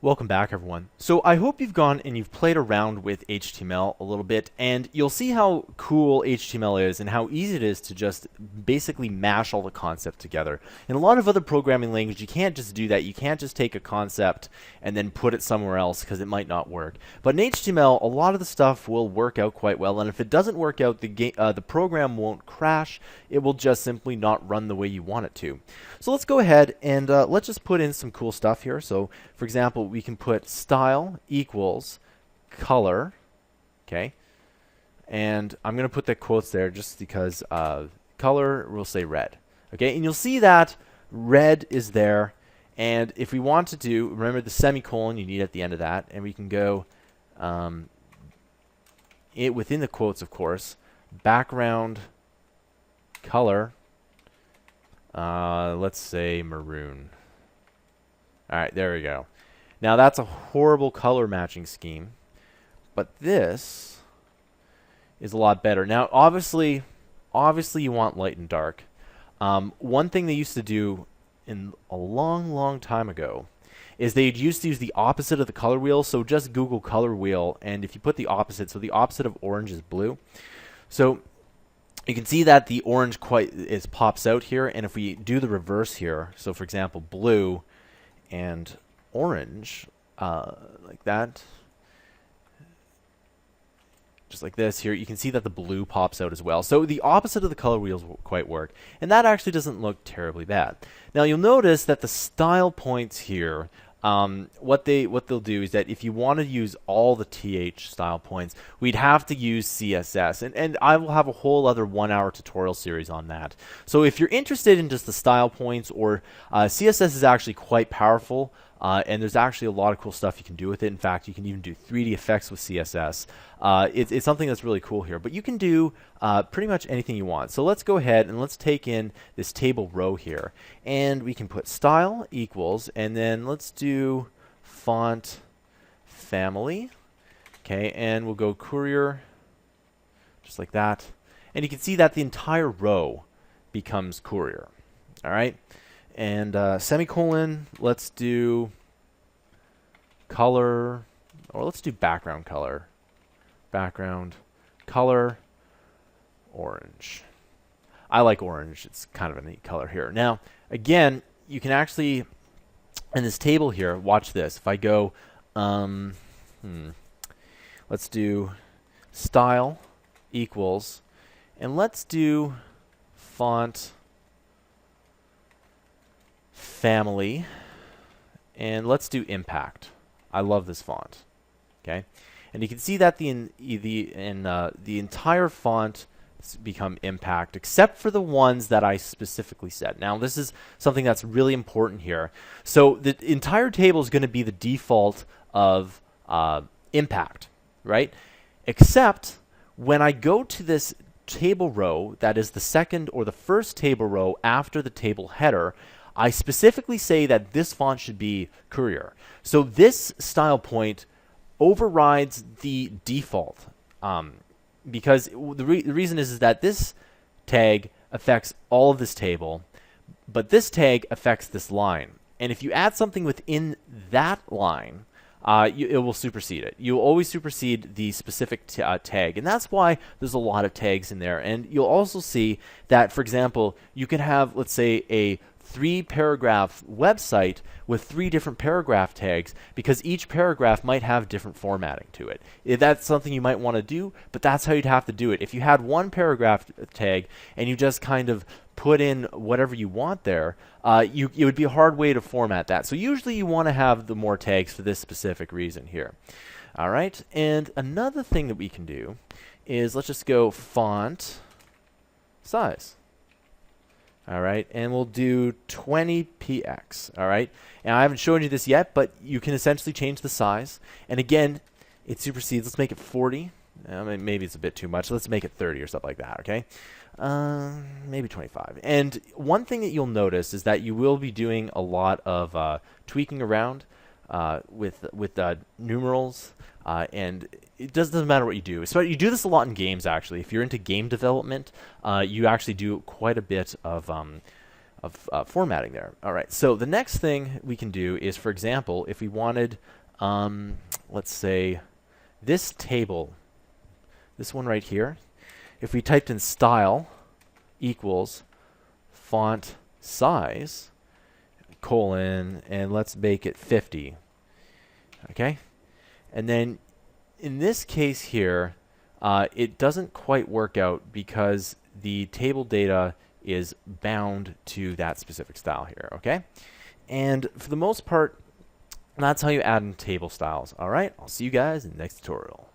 Welcome back, everyone. So I hope you've gone and you've played around with HTML a little bit, and you'll see how cool HTML is and how easy it is to just basically mash all the concepts together. In a lot of other programming languages, you can't just do that. You can't just take a concept and then put it somewhere else because it might not work. But in HTML, a lot of the stuff will work out quite well, and if it doesn't work out, the program won't crash. It will just simply not run the way you want it to. So let's go ahead and let's just put in some cool stuff here. So, for example, we can put style equals color, okay? And I'm going to put the quotes there just because color, we'll say red, okay? And you'll see that red is there. And if we want to do, remember the semicolon you need at the end of that, and we can go within the quotes, of course, background color, let's say maroon. All right, there we go. Now that's a horrible color matching scheme, but this is a lot better. Now, obviously you want light and dark. One thing they used to do in a long time ago is they used to use the opposite of the color wheel. So just Google color wheel, and if you put the opposite, so the opposite of orange is blue. So you can see that the orange pops out here, and if we do the reverse here, so for example, blue and orange, like that, just like this here, you can see that the blue pops out as well. So the opposite of the color wheels will quite work, and that actually doesn't look terribly bad. Now you'll notice that the style points here, what they'll do is that if you want to use all the TH style points, we'd have to use CSS, and I will have a whole other 1-hour tutorial series on that. So if you're interested in just the style points, or CSS is actually quite powerful, and there's actually a lot of cool stuff you can do with it. In fact, you can even do 3D effects with CSS. It's something that's really cool here, but you can do pretty much anything you want. So let's go ahead and let's take in this table row here, and we can put style equals, and then let's do font family, okay, and we'll go Courier, just like that, and you can see that the entire row becomes Courier. All right. And semicolon, let's do color, or let's do background color. Background color, orange. I like orange. It's kind of a neat color here. Now, again, you can actually, in this table here, watch this. If I go, let's do style equals, and let's do font family, and let's do impact. I love this font, okay? And you can see that the entire font has become impact, except for the ones that I specifically said. Now, this is something that's really important here. So the entire table is going to be the default of impact, right? Except when I go to this table row, that is the second or the first table row after the table header, I specifically say that this font should be Courier. So this style point overrides the default, because the reason is that this tag affects all of this table, but this tag affects this line. And if you add something within that line, it will supersede it. You'll always supersede the specific tag, and that's why there's a lot of tags in there. And you'll also see that, for example, you can have, let's say, a 3-paragraph website with 3 different paragraph tags, because each paragraph might have different formatting to it. That's something you might want to do, but that's how you'd have to do it. If you had one paragraph tag and you just kind of put in whatever you want there, it would be a hard way to format that. So usually you want to have the more tags for this specific reason here. All right, and another thing that we can do is let's just go font size. All right, and we'll do 20px. All right, and I haven't shown you this yet, but you can essentially change the size. And again, it supersedes. Let's make it 40. Maybe it's a bit too much. Let's make it 30 or something like that. Okay, maybe 25. And one thing that you'll notice is that you will be doing a lot of tweaking around with numerals. And it doesn't matter what you do. So you do this a lot in games, actually. If you're into game development, you actually do quite a bit of formatting there. All right, so the next thing we can do is, for example, if we wanted, let's say, this table, this one right here, if we typed in style equals font size, colon, and let's make it 50, okay? And then in this case here, it doesn't quite work out because the table data is bound to that specific style here, okay? And for the most part, that's how you add in table styles. All right, I'll see you guys in the next tutorial.